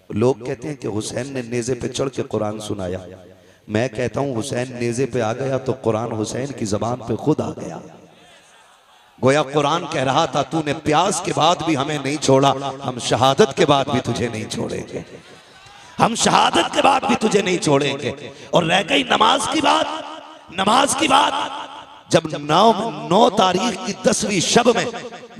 लोग कहते हैं कि हुसैन ने नेज़े पे चढ़ के कुरान सुनाया। मैं कहता हूं हुसैन नेज़े पे आ गया तो कुरान हुसैन की जबान पे खुद आ गया। गोया कुरान कह रहा था तूने प्यास के बाद भी हमें नहीं छोड़ा, हम शहादत के बाद भी तुझे नहीं छोड़ेंगे, हम शहादत के बाद भी तुझे नहीं छोड़ेंगे। और रह गई नमाज की बात, नमाज की बात, जब 9 तारीख की 10वीं शब में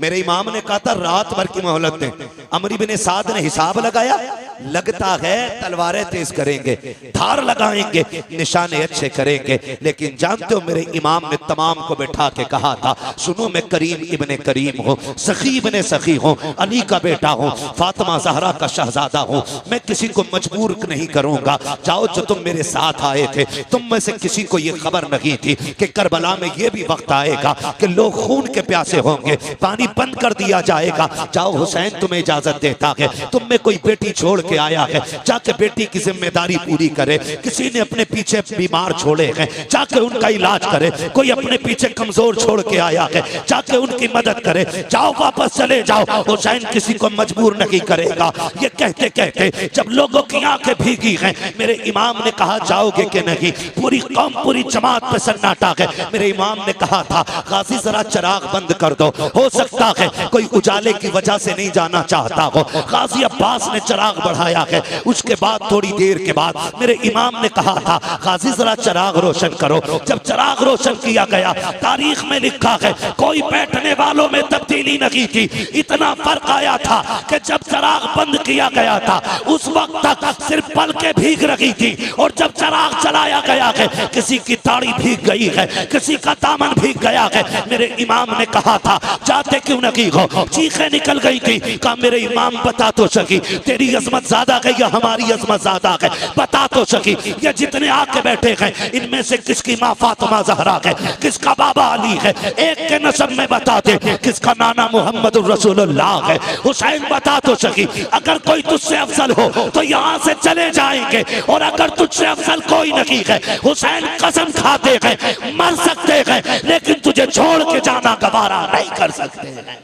मेरे इमाम ने कहा था रात भर की मोहलत दें, अमर इब्न साद ने हिसाब लगाया, लगता है तलवारें तेज करेंगे, धार लगाएंगे, निशाने अच्छे करेंगे। लेकिन जानते हो मेरे इमाम ने तमाम को बैठा के कहा था सुनो मैं करीम इब्ने करीम हूँ, सखी इब्ने सखी हूँ, अली का बेटा हूँ, फातिमा ज़हरा का शहजादा हूँ, मैं किसी को मजबूर नहीं करूंगा। जाओ जो तुम मेरे साथ आए थे तुम में से किसी को ये खबर नहीं थी कि करबला में ये भी वक्त आएगा कि लोग खून के प्यासे होंगे, पानी बंद कर दिया जाएगा। जाओ हुसैन तुम्हें इजाजत देता है, तुम में कोई बेटी छोड़ के आया है, जाके बेटी की जिम्मेदारी पूरी करे। किसी ने अपने पीछे बीमार छोड़े हैं, जाके उनका इलाज करे। कोई अपने पीछे कमजोर छोड़ के आया है, जाके उनकी मदद करे। जाओ वापस चले जाओ, हुसैन किसी को मजबूर नहीं करेगा। ये कहते कहते जब लोगों की आंखें भीगी हैं, मेरे इमाम ने कहा जाओगे कि नहीं। पूरी कौम पूरी जमात पे सन्नाटा है। मेरे इमाम ने कहा था गाजी जरा चिराग बंद कर दो, हो सकता है कोई उजाले की वजह से नहीं जाना चाहता हो। गाजी अब्बास ने चिराग बढ़ाया है। उसके बाद थोड़ी देर के बाद मेरे इमाम ने कहा था गाजी जरा चिराग रोशन करो। जब चिराग रोशन किया गया, तारीख में लिखा है कोई बैठने वालों में तब्दीली नहीं थी। इतना फर्क आया था कि जब चिराग बंद किया गया था उस वक्त तक सिर्फ पलकें भीग रही थी, और जब चिराग चलाया गया है किसी की दाढ़ी भीग गई है, किसी का दामन भीग गया है। मेरे इमाम ने कहा था जाते क्यों नहीं हो, चीखें निकल गई थी। कहा मेरे इमाम बता तो सकी तेरी अजमत ज्यादा है या हमारी अजमत ज्यादा है, बता तो सकी। ये जितने आके बैठे हैं इनमें से किसकी माँ फातिमा ज़हरा है, किसका बाबा अली है, एक के नस्ब में बता दे, किसका नाना मोहम्मद रसूलुल्लाह है। हुसैन बता तो सकी। अगर कोई तुझसे अफजल हो तो यहाँ से चले जाएंगे, और अगर तुझसे अफजल कोई नहीं है हुसैन कसम खाते हैं मर सकते हैं, लेकिन तुझे छोड़ के जाना गवारा नहीं कर सकते हैं।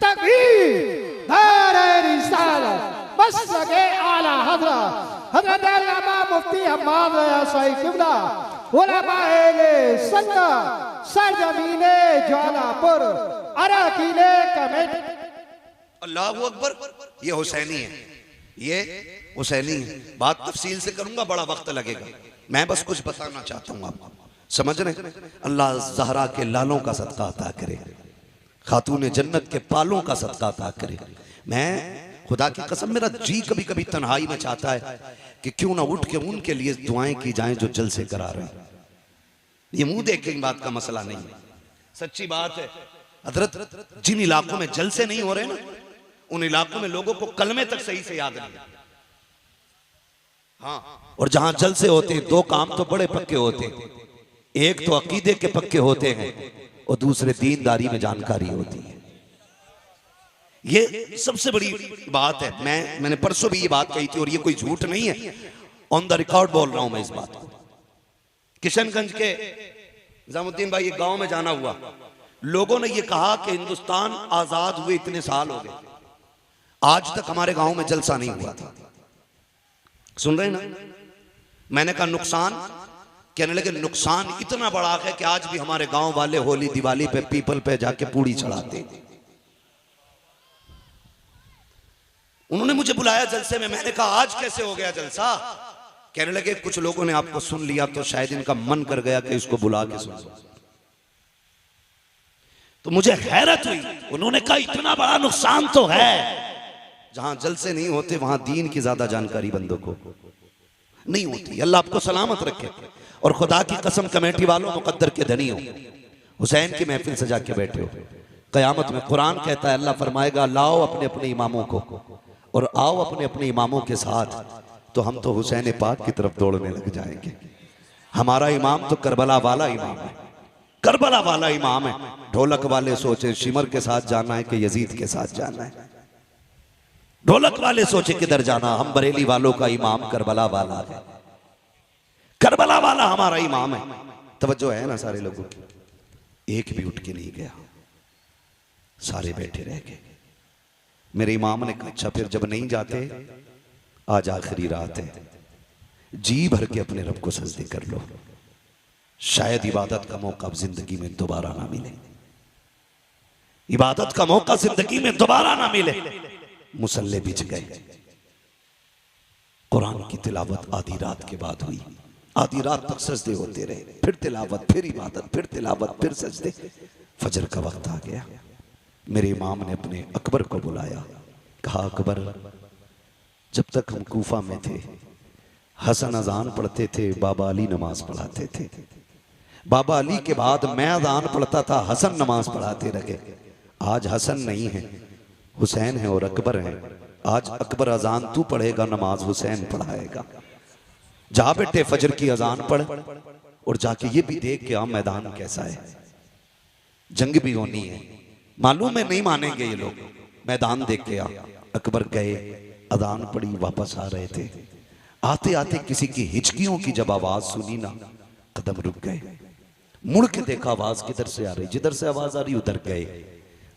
तकबीर, नारे रिसालत, मसलके आला हज़रत हज़रत अल्लामा मुफ्ती हम्माद रज़ा साहिब क़िबला उलमाए सुन्नत सरजमीने ज्वालापुर अराकीने कमेटी। अल्लाहु अकबर। ये हुसैनी है, ये हुसैनी है। बात तफसील से करूंगा, बड़ा वक्त लगेगा। मैं बस कुछ बताना चाहता हूँ आपको, समझ रहे। अल्लाह ज़हरा के लालों का सदका अता करे, खातून जन्नत के पालों का सदका अता करे। मैं खुदा की कसम, मेरा जी कभी कभी तन्हाई में चाहता है कि क्यों ना उठ के उनके लिए दुआएं की जाएं जो जलसे करा रहे हैं। ये मुंह देख के बात का मसला नहीं है, सच्ची बात है। हजरत जिन इलाकों में जलसे नहीं हो रहे ना, उन इलाकों में लोगों को कलमे तक सही से याद नहीं। हाँ, और जहां जलसे होते हैं दो काम तो बड़े पक्के होते हैं, एक तो अकीदे के पक्के होते हैं और दूसरे दीनदारी में जानकारी होती है। ये सबसे बड़ी बात है। मैंने परसों भी ये बात कही थी और ये कोई झूठ नहीं है, ऑन द रिकॉर्ड बोल रहा हूं मैं इस बात को। किशनगंज के निजामुद्दीन भाई एक गांव में जाना हुआ, लोगों ने ये कहा कि हिंदुस्तान आजाद हुए इतने साल हो गए, आज तक हमारे गांव में जलसा नहीं हुआ था। सुन रहे ना? मैंने कहा नुकसान, कहने लगे नुकसान इतना बड़ा है कि आज भी हमारे गांव वाले होली दिवाली पे पीपल पे जाके पूड़ी चढ़ाते। उन्होंने मुझे बुलाया जलसे में, मैंने कहा आज कैसे हो गया जलसा? कहने लगे कुछ लोगों ने आपको सुन लिया तो शायद इनका मन कर गया कि इसको बुला के सुन। तो मुझे हैरत हुई। उन्होंने कहा इतना बड़ा नुकसान तो है, जहां जलसे नहीं होते वहां दीन की ज्यादा जानकारी बंदों को नहीं होती। अल्लाह आपको सलामत रखे। और खुदा की कसम कमेटी वालों मुकद्दर के धनी हो, हुसैन की महफिल सजा के बैठे हो, कयामत में कुरान कहता है अल्लाह फरमाएगा लाओ अपने अपने इमामों को और आओ अपने अपने इमामों के साथ, तो हम तो हुसैन पाक की तरफ दौड़ने लग जाएंगे। हमारा इमाम तो करबला वाला इमाम है, करबला वाला इमाम है। ढोलक वाले सोचे शिमर के साथ जाना है कि यजीद के साथ जाना है, ढोलक वाले सोचे किधर जाना। हम बरेली वालों का इमाम करबला वाला है, करबला वाला हमारा इमाम है। तवज्जो है ना सारे लोगों की? एक भी उठ के नहीं गया, सारे बैठे रह गए। मेरे इमाम ने कहा अच्छा फिर जब नहीं जाते, आज आखिरी रात है, जी भर के अपने रब को सजदे कर लो, शायद इबादत का मौका अब जिंदगी में दोबारा ना मिले, इबादत का मौका जिंदगी में दोबारा ना मिले। मुसल्ले बिछ गए। कुरान की तिलावत आधी रात के बाद हुई, आधी रात तक सजदे होते रहे, फिर तिलावत, फिर इबादत, फिर तिलावत, फिर सजदे। फजर का वक्त आ गया। मेरे इमाम ने अपने अकबर को बुलाया, कहा अकबर, जब तक हम कूफा में थे हसन अजान पढ़ते थे, बाबा अली नमाज पढ़ाते थे, बाबा अली के बाद मैं अजान पढ़ता था, हसन नमाज पढ़ाते रहे। आज हसन नहीं है, हुसैन है और अकबर है। आज अकबर अजान तू पढ़ेगा, नमाज हुसैन पढ़ाएगा। जा बेटे फजर की अजान पढ़ और जाके ये भी देख के आ मैदान कैसा है, जंग भी होनी है, मालूम है नहीं मानेंगे ये लोग, मैदान देख के आ। अकबर गए, अजान पढ़ी, वापस आ रहे थे। आते आते किसी की हिचकियों की जब आवाज सुनी ना, कदम रुक गए, मुड़ के देखा आवाज किधर से आ रही, जिधर से आवाज आ रही उधर गए।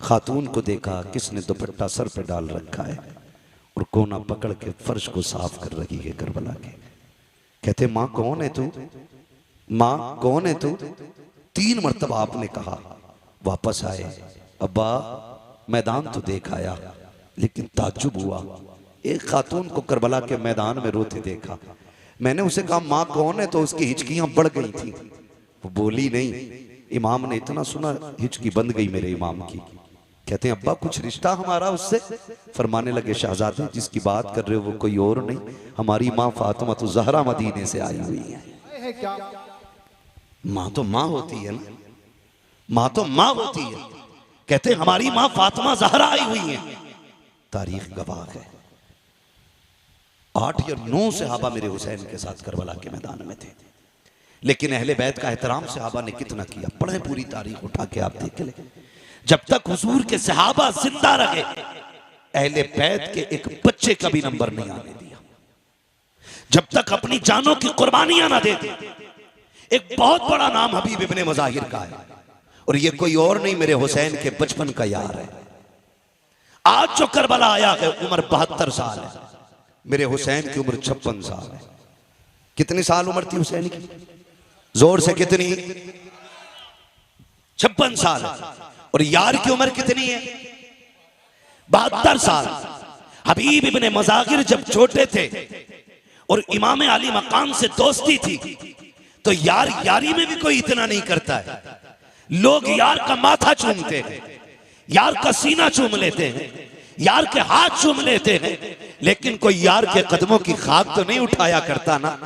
खातून को देखा, किसने दुपट्टा सर पे डाल रखा है और कोना पकड़ के फर्श को साफ कर रही है करबला के। कहते माँ कौन है तू, माँ कौन है तू? 3 मरतबा आपने कहा। वापस आए, अब्बा मैदान तो देख आया, लेकिन ताज्जुब हुआ, एक खातून को करबला के मैदान में रोते देखा। मैंने उसे कहा माँ कौन है, तो उसकी हिचकियां बढ़ गई थी, वो बोली नहीं। इमाम ने इतना सुना, हिचकी बंद गई मेरे इमाम की। कहते हैं अब्बा कुछ रिश्ता हमारा उससे? फरमाने लगे शहजादे जिसकी बात कर रहे हो वो कोई और नहीं, हमारी माँ फातिमा तो ज़हरा मदीने से आई हुई है। माँ तो माँ होती है ना, माँ तो माँ होती है। कहते हैं हमारी माँ फातिमा ज़हरा आई हुई है। तारीख गवाह है, 8 या 9 सहाबा मेरे हुसैन के साथ करबला के मैदान में थे। लेकिन अहले बैत का एहतराम सहाबा ने कितना किया, पढ़े पूरी तारीख उठा के आप देख ले। जब तक हुजूर के सहाबा जिंदा रहे, अहले बैत के एक बच्चे का भी नंबर नहीं आने दिया, जब तक अपनी जानों की कुर्बानियां ना दे दी। एक बहुत बड़ा नाम हबीब इब्ने मज़ाहिर का है, और ये कोई और नहीं मेरे हुसैन के बचपन का यार है। आज जो करबला आया है उम्र 72 साल है, मेरे हुसैन की उम्र 56 साल है। कितनी साल उम्र थी हुसैन की? जोर से कितनी? 56 साल। और यार की उम्र कितनी है? 72 साल। हबीब इब्ने मज़ाहिर जब छोटे थे और इमाम अली मकाम से दोस्ती थी, तो यार यारी में भी कोई इतना नहीं करता है। लोग यार का माथा चूमते हैं, यार का सीना चूम लेते हैं, यार के हाथ चूम लेते हैं, लेकिन कोई यार के कदमों की खाक तो नहीं उठाया करता ना,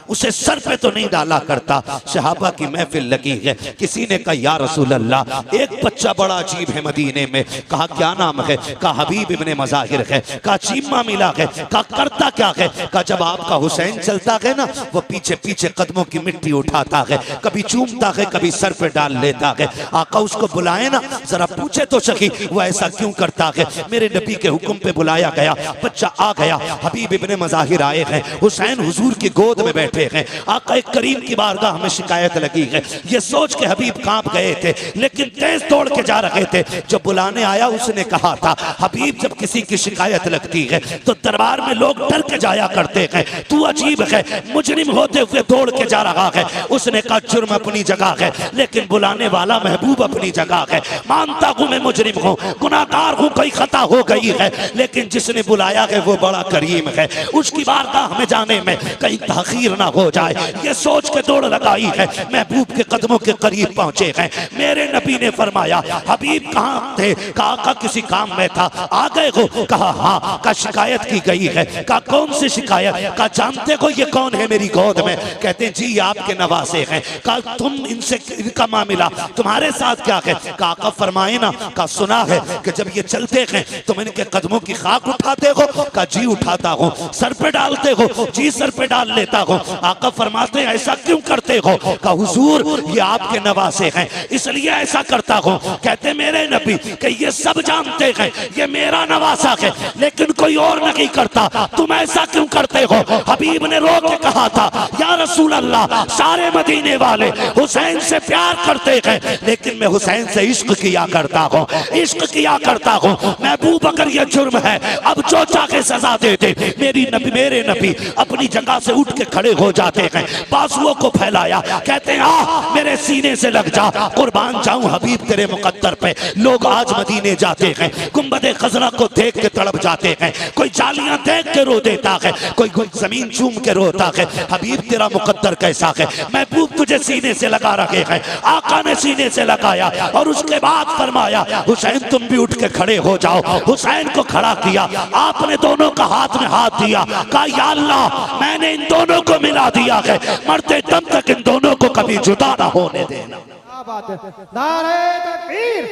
उसे सर पे तो नहीं डाला करता। सहाबा की महफिल लगी है, किसी ने कहा या रसूल अल्लाह, एक बच्चा बड़ा अजीब है मदीने में। कहा क्या नाम है? कहा हबीब इब्ने मज़ाहिर है। कहा चीमा मिला है? कहा करता क्या है? कहा जब आपका हुसैन चलता है ना, वो पीछे पीछे कदमों की मिट्टी उठाता है, कभी चूमता है, कभी सर पे डाल लेता है। आका उसको बुलाए ना, जरा पूछे तो सही वो ऐसा क्यों करता है। मेरे नबी के हुक्म पे बुलाया गया, बच्चा आ गया, हबीब इब्ने मज़ाहिर आए हैं, हुसैन हुजूर की गोद में बैठे हैं। आका करीम की बारगाह में शिकायत लगी है। ये सोच के हबीब कांप गए थे, लेकिन तेज दौड़ के जा रहे थे। जब बुलाने आया उसने कहा था, हबीब जब किसी की शिकायत लगती है तो दरबार में लोग डर के जाया करते हैं, तू अजीब है, मुजरिम होते हुए दौड़ के जा रहा है। उसने कहा जुर्म अपनी जगह है, लेकिन बुलाने वाला महबूब अपनी जगह है। मानता हूं मैं मुजरिम हूं, गुनाहगार हूं, कोई खता हो गई है, लेकिन जिसने बुलाया है वो बड़ा करीम है, उसकी बारगाह में जाने में कहीं ताखीर ना हो जाए, ये सोच के दौड़ लगाई है। महबूब के कदमों के करीब पहुंचे हैं। मेरे नबी ने फरमाया हबीब कहाँ थे? कहा किसी काम में था, आ गए हो? कहा हाँ। का शिकायत की गई है? कहा कौन सी शिकायत? कहा जानते हो ये कौन है मेरी गोद में? कहते हैं जी आपके नवासे हैं। कहा तुम इनसे, इनका मामला तुम्हारे साथ क्या है? कहा फरमाए ना। कहा सुना है कि जब ये चलते हैं तुम इनके कदमों की खाक उठाते हो। कहा जी उठाता हूँ, सर पे डालते हो, जी सर पे डाल लेता हूँ। आका फरमाते हैं ऐसा क्यों करते हो? कहा हुजूर ये आपके नवासे हैं इसलिए ऐसा करता हूँ। कहते मेरे नबी कि ये सब जानते हैं ये मेरा नवासा है लेकिन कोई और नहीं करता, तुम ऐसा क्यों करते हो? हबीब ने रो के कहा था या रसूल अल्लाह सारे मदीने वाले हुसैन से प्यार करते हैं लेकिन मैं हुसैन से इश्क किया करता हूँ, इश्क किया करता हूँ। मैं अबू बकर ये जुर्म है अब जो चाहे सजा दे दे। मेरे नबी अपनी जगह से उठ के खड़े हो जाते हैं, बाजुओं को फैलाया, कहते हैं आ मेरे सीने से लग जा, कुर्बान जाऊं हबीब तेरे मुकद्दर पे। लोग आज मदीने जाते हैं गुंबदे खजरा को देख के तड़प जाते हैं, कोई जालियां देख के रो देता है, कोई जमीन चूम के रोता है। हबीब तेरा मुकद्दर कैसा है? महबूब तुझे सीने से लगा रखे हैं। आका ने सीने से लगाया और उसके बाद फरमाया हुसैन तुम भी उठ के खड़े हो जाओ। हुसैन को खड़ा किया, आपने दोनों का हाथ में हाथ दिया, कहा या अल्लाह मैंने इन दोनों को मिला दिया है, मरते दम तक इन दोनों को कभी जुदा ना होने देना। क्या बात है। नारे तकबीर,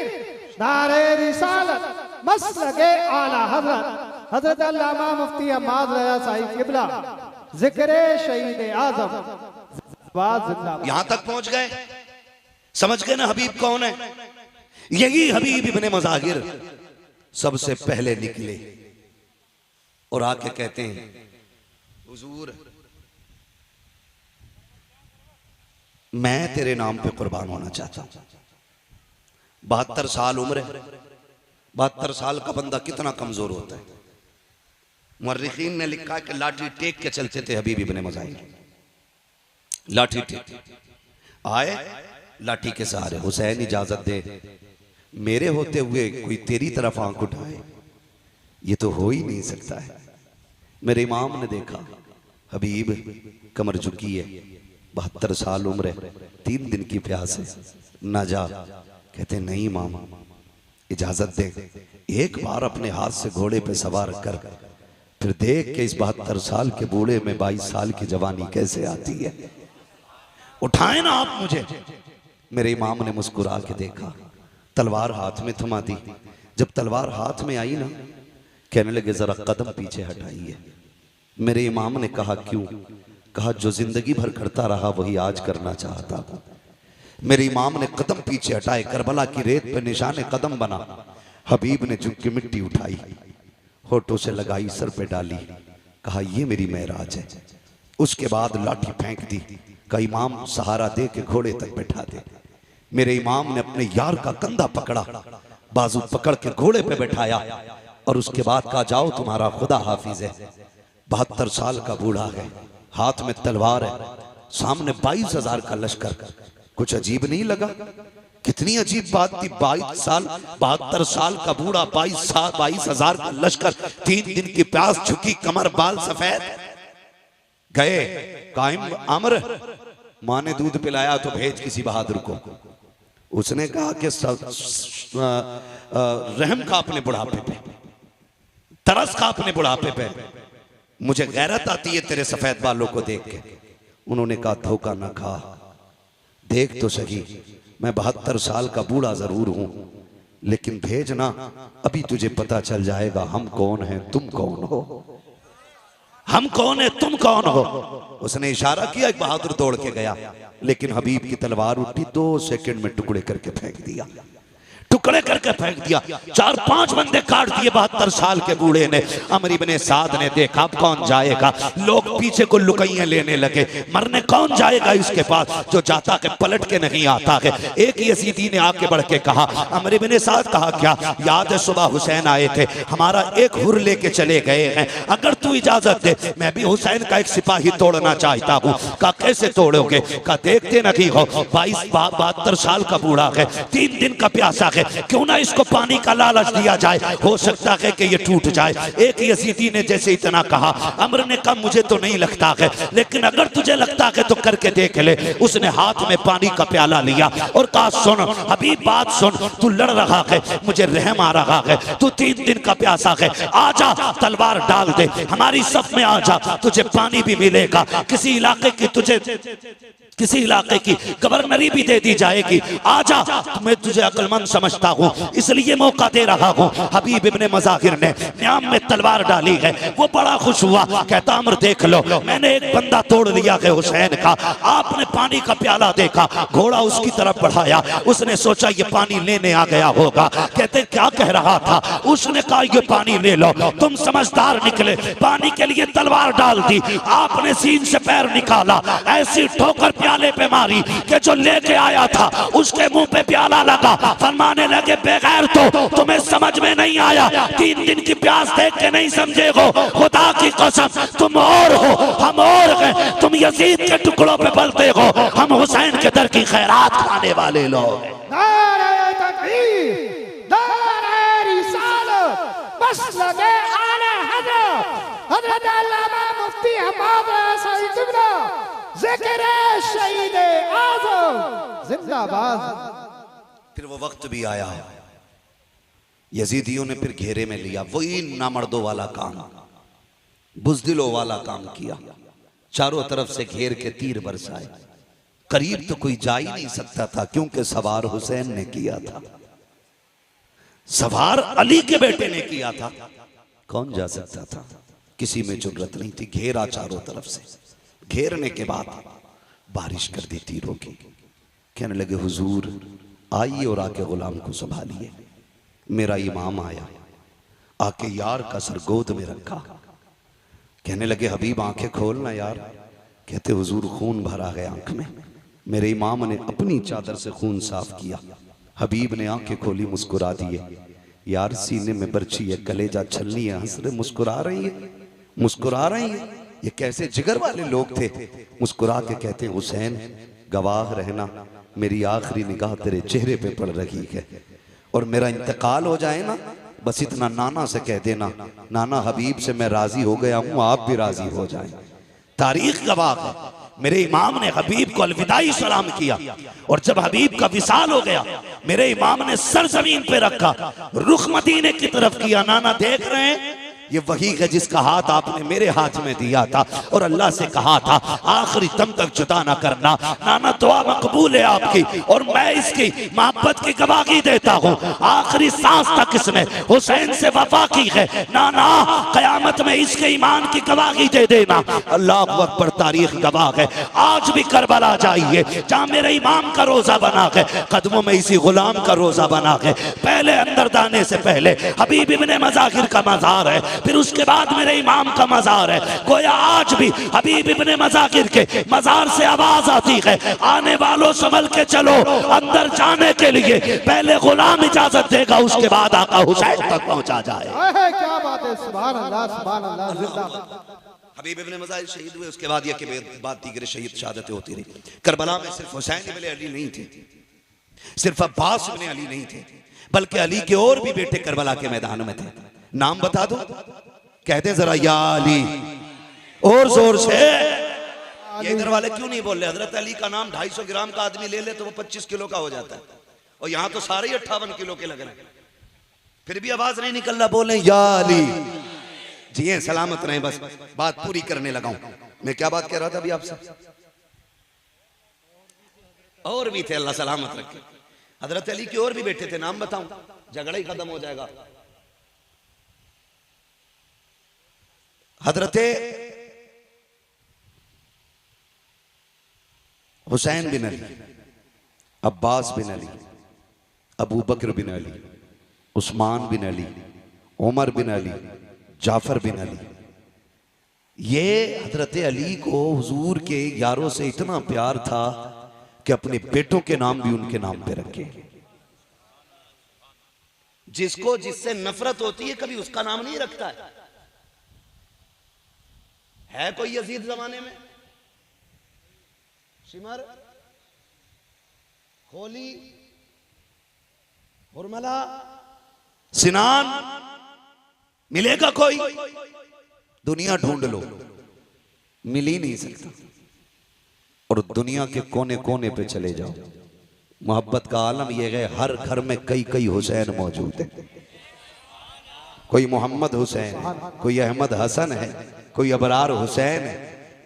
नारे रिसालत, मसलके आला हजरत हजरत अल्लामा मुफ्ती अहमद रज़ा साहिब किबला जिक्र शहीद आजम यहां तक पहुंच गए, समझ गए ना हबीब कौन है? यही हबीब इब्ने मज़ाहिर सबसे पहले निकले और आके कहते हैं हुजूर मैं तेरे नाम पे कुर्बान होना चाहता हूं। 72 साल उम्र है, 72 साल का बंदा कितना कमजोर होता है। मुर्रिखीन ने लिखा कि लाठी टेक के चलते थे हबीब इब्ने मज़ाहिर, लाठी टेक आए, लाठी के सहारे। हुसैन इजाजत दे, मेरे होते हुए कोई तेरी तरफ आंख उठाए, ये तो हो ही नहीं सकता है। मेरे इमाम ने देखा हबीब कमर झुकी है, 72 साल उम्र है, 3 दिन की प्यास है, ना जा। कहते नहीं इमाम इजाजत दे, एक बार अपने हाथ से घोड़े पे सवार कर फिर देख के इस 72 साल के बूढ़े में 22 साल की जवानी कैसे आती है, उठाए ना आप मुझे। मेरे इमाम ने मुस्कुरा के देखा, तलवार हाथ में थमा दी। जब तलवार हाथ में आई ना, कहने लगे जरा कदम पीछे हटाइए। मेरे इमाम ने कहा क्यों? कहा जो जिंदगी भर करता रहा वही आज करना चाहता हूं। मेरे इमाम ने कदम पीछे हटाए, करबला की रेत पे निशाने कदम बना। हबीब ने झुक के मिट्टी उठाई, होठों से लगाई, सर पे डाली, कहा ये मेरी मेराज है। उसके बाद लाठी फेंक दी, कहा इमाम सहारा दे के घोड़े तक बैठा दे। मेरे इमाम ने अपने यार का कंधा पकड़ा, बाजू पकड़ के घोड़े पे बैठाया और उसके बाद कहा जाओ तुम्हारा खुदा हाफिज है। 72 साल का बूढ़ा है, हाथ में तलवार है, सामने 22,000 का लश्कर। कुछ अजीब नहीं लगा? कितनी अजीब बात थी। 72 साल का बूढ़ा, 22,000 का लश्कर, 3 दिन की प्यास, झुकी कमर, बाल सफेद। गए कायम अमर, माँ ने दूध पिलाया तो भेज किसी बहादुर को। उसने कहा कि रहम का अपने बुढ़ापे पे, तरस का अपने बुढ़ापे पे, मुझे गैरत आती है तेरे सफेद बालों को देख के। उन्होंने कहा धोखा ना खा, देख तो सही, मैं 72 साल का बूढ़ा जरूर हूं, लेकिन भेजना अभी तुझे पता चल जाएगा हम कौन हैं, तुम कौन हो। हम कौन है, तुम कौन हो। उसने इशारा किया, एक बहादुर दौड़ के गया, लेकिन हबीब की तलवार उठी, 2 सेकंड में टुकड़े करके फेंक दिया, टुकड़े करके फेंक दिया। 4-5 बंदे काट दिए 72 साल के बूढ़े ने। अमर इब्ने साद ने देखा अब कौन जाएगा, लोग पीछे को लुकैयां लेने लगे, मरने कौन जाएगा इसके पास, जो जाता के पलट के नहीं आता है। एक यजीदी ने आके बढ़ के कहा, अमर इब्ने साद, कहा क्या याद है सुबह हुसैन आए थे, हमारा एक हुर लेके चले गए हैं, अगर तू इजाजत दे मैं भी हुसैन का एक सिपाही तोड़ना चाहता हूँ। कहा कैसे तोड़ोगे? कहा देखते नहीं हो 72 साल का बूढ़ा है, 3 दिन का प्यासा है, क्यों ना इसको पानी का लालच दिया जाए, हो सकता है कि ये टूट जाए। एक यजीदी ने जैसे इतना कहा, अमर ने कहा मुझे तो नहीं लगता है, लेकिन अगर तुझे लगता है तो करके देख ले। उसने हाथ में पानी का प्याला लिया और कहा सुन हबीब बात सुन, तू लड़ रहा है, मुझे रहम आ रहा है, तू 3 दिन का प्यासा है, आजा तलवार डाल दे, हमारी सफ में आजा, तुझे पानी भी मिलेगा, किसी इलाके की गवर्नरी भी दे दी जाएगी, आजा। मैं तुझे अक्लमंद समझ समझता हूँ, इसलिए मौका दे रहा हूँ। हबीब इब्ने मज़ाहिर ने न्याम में तलवार डाली है, वो बड़ा खुश हुआ, कहता अमर देख लो, मैंने एक बंदा तोड़ लिया है हुसैन का। आपने पानी का प्याला देखा, घोड़ा उसकी तरफ बढ़ाया, उसने सोचा ये पानी लेने आ गया होगा। कहते क्या कह रहा था? उसने कहा ये पानी ले लो। तुम समझदार निकले, पानी के लिए तलवार डाल दी, आपने सीन से पैर निकाला, ऐसी ठोकर प्याले पे मारी कि जो लेके आया था उसके मुंह पे प्याला लगा। फरमाने लगे बेगैर तो तुम्हें समझ में नहीं आया, 3 दिन की प्यास देख के नहीं समझे हो, खुदा की कसम तुम और हो हम और हैं। तुम यजीद के टुकड़ों पे पलते हो, हम हुसैन के दर की खैरात खाने वाले लोग। नारे तकबीर, नारे रिसालत, मसलके आले हज़रत, हज़रत अल्लामा मुफ्ती हम्माद सईद किबला, ज़िक्र शहीद आज़म जिंदाबाद। फिर वो वक्त भी आया, यजीदियों ने फिर घेरे में लिया, वही नामर्दों वाला काम, बुज़दिलों वाला काम किया। चारों तरफ से घेर के तीर बरसाए, करीब तो कोई जा ही नहीं सकता था, क्योंकि सवार हुसैन ने किया था, सवार अली के बेटे ने किया था, कौन जा सकता था? किसी में जुर्रत नहीं थी। घेरा चारों तरफ से, घेरने के बाद बारिश कर दी तीरों की। कहने लगे हुजूर आइए और आके गुलाम को संभालिए। मेरा इमाम आया, आके यार का सर गोद में रखा। कहने लगे हबीब आंखें खोलना यार। कहते हुजूर खून भरा है आंख में। मेरे इमाम ने अपनी चादर से खून साफ किया। हबीब ने आंखें खोली, मुस्कुरा दिए। यार सीने में बर्छी है, कलेजा छलनी है, हंस रहे, मुस्कुरा रही है, मुस्कुरा रही है। ये कैसे जिगर वाले लोग थे। मुस्कुरा के कहते हुसैन गवाह रहना, मेरी आखिरी निगाह तेरे चेहरे पे पड़ रही है, और मेरा इंतकाल हो जाए ना, बस इतना नाना से कह देना, नाना हबीब से मैं राजी हो गया हूं, आप भी राजी हो जाएं। तारीख गवाह है, मेरे इमाम ने हबीब को अलविदाई सलाम किया, और जब हबीब का विसाल हो गया, मेरे इमाम ने सर जमीन पे रखा, रुख मदीने की तरफ किया। नाना देख रहे हैं, ये वही है जिसका हाथ आपने मेरे हाथ में दिया था, और अल्लाह से कहा था आखिरी दम तक जुदा ना करना। नाना दुआ मकबूल है आपकी, और मैं इसकी मोहब्बत की गवाही देता हूँ। आखिरी सांस तक इसने हुसैन से वफा की है। नाना कयामत में इसके ईमान की गवाही दे देना। अल्लाह अकबर, तारीख गवाह है। आज भी करबला जाइए, जहाँ मेरे इमाम का रोजा बना है, कदमों में इसी गुलाम का रोजा बना है। पहले अंदर जाने से पहले हबीब इब्ने मज़ाहिर का मज़ार है, फिर उसके बाद मेरे इमाम का मज़ार है। गोया आज भी हबीब इब्ने मज़ाहिर के मज़ार से आवाज आती है, आने वालों संभल के चलो, अंदर जाने के लिए पहले गुलाम इजाजत देगा, उसके बाद आका हुसैन तक पहुंचा जाए। क्या बात है, सुभान अल्लाह, सुभान अल्लाह, जिंदाबाद। हबीब इब्ने मज़ाहिर शहीद हुए, उसके बाद ये कि बात दीगर शहीद शहादतें होती रही। करबला में सिर्फ हुसैन इब्ने अली नहीं थे, सिर्फ अब्बास इब्ने अली नहीं थे, बल्कि अली के और भी बेटे करबला के मैदान में थे। नाम बता दो, कहते जरा या अली, और जोर से। ये इधर वाले क्यों नहीं बोल रहे? हजरत अली का नाम 250 ग्राम का आदमी ले ले तो वो 25 किलो का हो जाता है, और यहाँ तो सारे ही 58 किलो के लग रहे हैं, फिर भी आवाज नहीं निकल रहा। बोले या अली। जी सलामत रहे, बस बात पूरी करने लगा हूं। मैं क्या बात कह रहा था अभी आपसे? और भी थे, अल्लाह सलामत रखे। हजरत अली के और भी बेटे थे, नाम बताऊं? झगड़ा ही खत्म हो जाएगा। हजरत हुसैन बिन अली, अब्बास बिन अली, अबू बकर बिन अली, उस्मान बिन अली, उमर बिन अली, जाफर बिन अली। ये हजरत अली को हुजूर के यारों से इतना प्यार था कि अपने बेटों के नाम भी उनके नाम पे रखे। जिसको जिससे नफरत होती है कभी उसका नाम नहीं रखता है कोई यजीद जमाने में? शिमर, होली, हुरमला, सिनान मिलेगा कोई? दुनिया ढूंढ लो, मिल ही नहीं सकता। और दुनिया के कोने कोने पे चले जाओ, मोहब्बत का आलम यह है, हर घर में कई कई हुसैन मौजूद है। कोई मोहम्मद हुसैन है, कोई अहमद हसन है, कोई अबरार हुसैन है।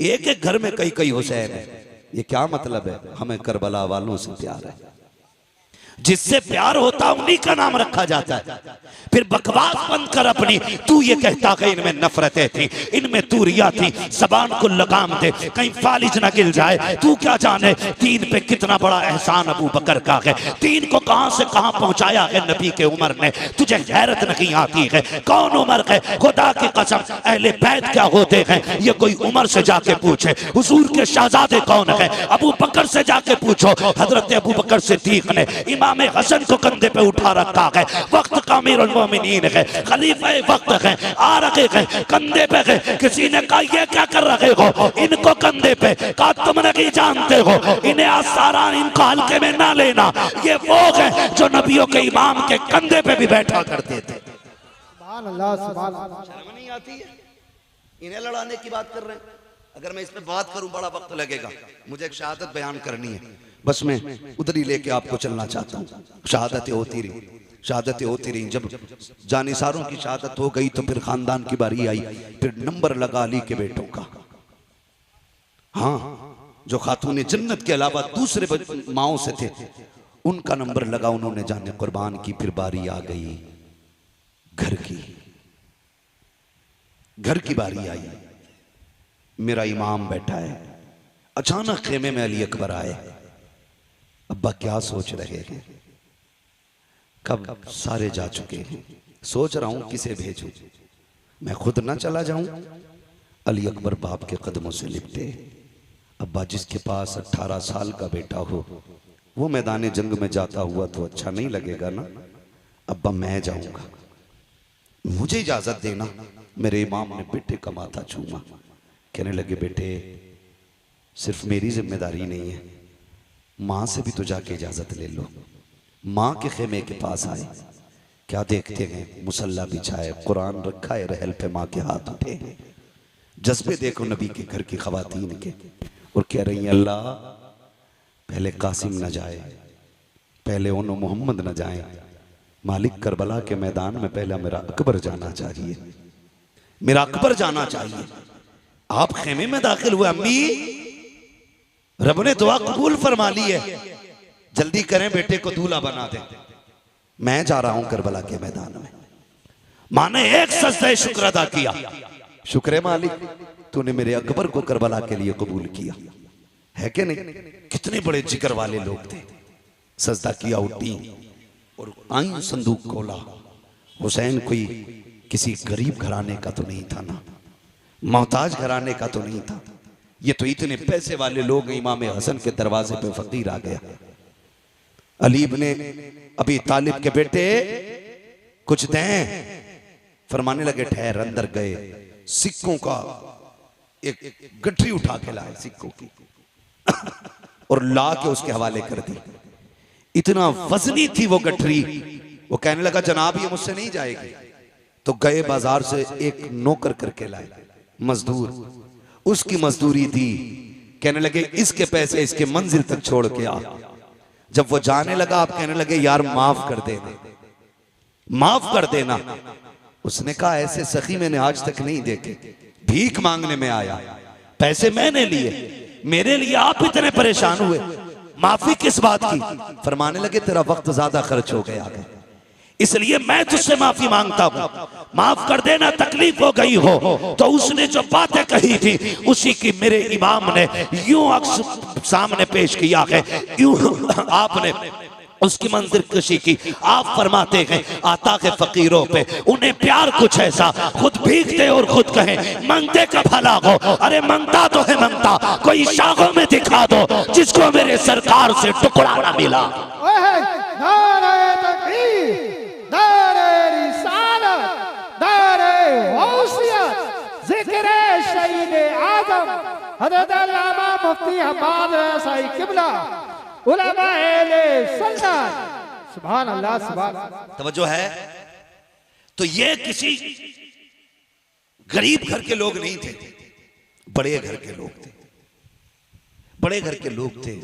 एक एक घर में कई कई हुसैन है। ये क्या मतलब है? हमें करबला वालों से प्यार है। जिससे प्यार होता उन्हीं का नाम रखा जाता है। फिर बकवास बंद कर अपनी, तू ये कहता कि इनमें नफरतें थी, इनमें तूरिया थी, जबान को लगाम दे कहीं फालिज ना गिल जाए। तू क्या जाने दीन पे कितना बड़ा एहसान अबू बकर का है, दीन को कहां से कहां पहुंचाया है नबी के उमर ने। तुझे गैरत नहीं आती है, कौन उमर है? खुदा की कसम अहले बैत क्या होते हैं ये कोई उमर से जाके पूछे। हुजूर के शहजादे कौन है? अबू बकर से जाके पूछो। हजरत अबू बकर सिद्दीक ने इमाम हसन को कंधे पे उठा रखा है, वक्त का अमीरुल मोमिनीन है, खलीफा वक्त है, आ रखे हैं कंधे पे है। किसी ने कहा ये क्या कर रहे हो इनको कंधे पे? कहा तुम नहीं जानते हो इन्हें आसारान इनको हल्के में ना लेना, ये वो है जो नबियों के इमाम के कंधे पे भी बैठा करते थे। सुभान अल्लाह, सुभान अल्लाह। शर्म नहीं आती है? इन्हें लड़ाने की बात कर रहे हैं। अगर मैं इस पे बात करूं बड़ा वक्त लगेगा, मुझे एक शहादत बयान करनी है, बस मैं उधर ही लेके आपको चलना चाहता हूँ। शहादतें होती रही, शहादतें होती रही। जब जानिसारों की शहादत हो गई तो फिर खानदान की बारी आई, फिर नंबर लगा अली के बेटों का। हाँ, जो खातून जन्नत के अलावा दूसरे माओं से थे उनका नंबर लगा, उन्होंने जाने कुर्बान की। फिर बारी आ गई घर की, घर की बारी आई। मेरा इमाम बैठा है, अचानक खेमे में अली अकबर आए। अब्बा क्या सोच रहे हैं? कब सारे जा चुके हैं, सोच रहा हूं किसे भेजूं, मैं खुद ना चला जाऊं। अली अकबर बाप के कदमों से लिपटे। अब्बा, जिसके पास 18 साल का बेटा हो वो मैदान जंग में जाता हुआ तो अच्छा नहीं लगेगा ना। अब्बा, मैं जाऊंगा, मुझे इजाजत देना। मेरे इमाम ने बेटे का माथा छूमा, कहने लगे बेटे सिर्फ मेरी जिम्मेदारी नहीं है, माँ से भी तो जाके इजाजत ले लो। माँ के खेमे के पास आए, क्या देखते हैं? मुसल्ला बिछाए, कुरान रखा है रहल पे, माँ के हाथ उठे। जज्बे देखो नबी के घर की खवातीन के, और कह रही हैं अल्लाह पहले कासिम न जाए, पहले उन मोहम्मद न जाए, मालिक करबला के मैदान में पहला मेरा अकबर जाना चाहिए, मेरा अकबर जाना चाहिए। आप खेमे में दाखिल हुए, अम्मी रब ने दुआ कबूल फरमा ली है, जल्दी करें बेटे को दूल्हा बना दे, मैं जा रहा हूं करबला के मैदान में। माँ ने एक सजदा शुक्र अदा किया, शुक्र मालिक तूने मेरे अकबर को करबला के लिए कबूल किया है कि नहीं। कितने बड़े जिक्र वाले लोग थे। सजदा किया, उठी और आई, संदूक खोला। हुसैन कोई किसी गरीब घराने का तो नहीं था ना, मोहताज घराने का तो नहीं था, ये तो इतने पैसे वाले लोग। इमाम हसन के दरवाजे पे फकीर आ गया। अली इब्ने अबी तालिब के बेटे कुछ दें, फरमाने लगे ठहर। अंदर गए, सिक्कों का एक गठरी उठा के लाए सिक्कों की और ला के उसके हवाले कर दी। इतना वजनी थी वो गठरी। वो कहने लगा जनाब ये मुझसे नहीं जाएगी। तो गए बाजार से एक नौकर करके लाए, मजदूर, उसकी मजदूरी दी। कहने लगे इसके पैसे इसके मंजिल तक छोड़ के आ। जब वो जाने लगा आप कहने लगे यार माफ कर देना, माफ कर देना। उसने कहा ऐसे सखी मैंने आज तक नहीं देखे, भीख मांगने में आया, पैसे मैंने लिए, मेरे लिए आप इतने परेशान हुए, माफी किस बात की? फरमाने लगे तेरा वक्त ज्यादा खर्च हो गया है, इसलिए मैं तुझसे माफी मांगता हूं, माफ कर देना, तकलीफ हो गई हो। तो उसने जो बातें कही थी उसी की मेरे इमाम ने यूं अक्स सामने पेश किया है, यूं आपने उसकी मंजिल कशी की। आप फरमाते हैं आता के फकीरों पे उन्हें प्यार कुछ ऐसा, खुद भीगते और खुद कहें मांगते का भला हो। अरे मांगता तो है मांगता, कोई शाखों में दिखा दो जिसको मेरे सरकार से टुकड़ा ना मिला। नारे तकबीर, नारे रिसालत, नारे गौसियत, जिक्र शहीद आजम हज़रत अल्लामा मुफ्ती हम्माद रज़ाई किबला, उलमाए सुन्नत। सुभान अल्लाह, सुभान। तवज्जो है। तो ये किसी गरीब घर के लोग नहीं थे, बड़े घर के लोग थे, बड़े घर के लोग थे।